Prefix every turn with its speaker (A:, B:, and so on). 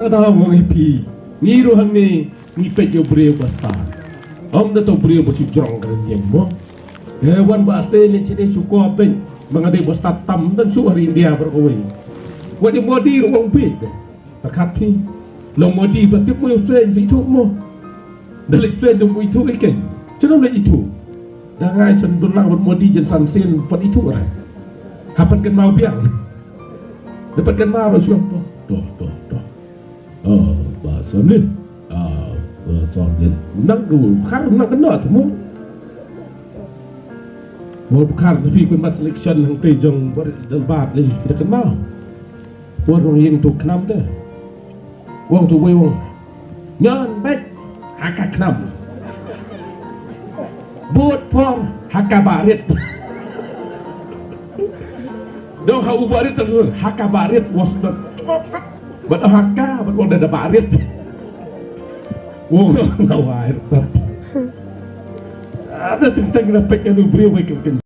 A: Ada mengipi, ni rohang ni pejo brio basta. Om na to brio basi jong kerja mo. Hewan bahasa ni sini suku apa? Mengadai basta tam dan su hari India berkawin. Wadi modi ruang bid. Takapi, lo modi fatip mo yung friend itu mo. Dalik friend mo itu ikan. Jangan le itu. Dangai sendulang modi jen sansin pot itu orang. Hapat kan mau biang. Dapatkan mau siapa? Toh. Bahasa ni, bahasa ni, nak kena tu mu. Mau bukan tapi pun mas selection yang tejong berdebat lagi kita kenal. Orang yang tu kenam dah. Wang tu wang. Nyan baik haka kenam. Boot form haka barit. Dong hau barit terus haka barit was not. Buat haka, buat orang dah barit. Wong nak wair. Ada tentang kita pakai beri mereka.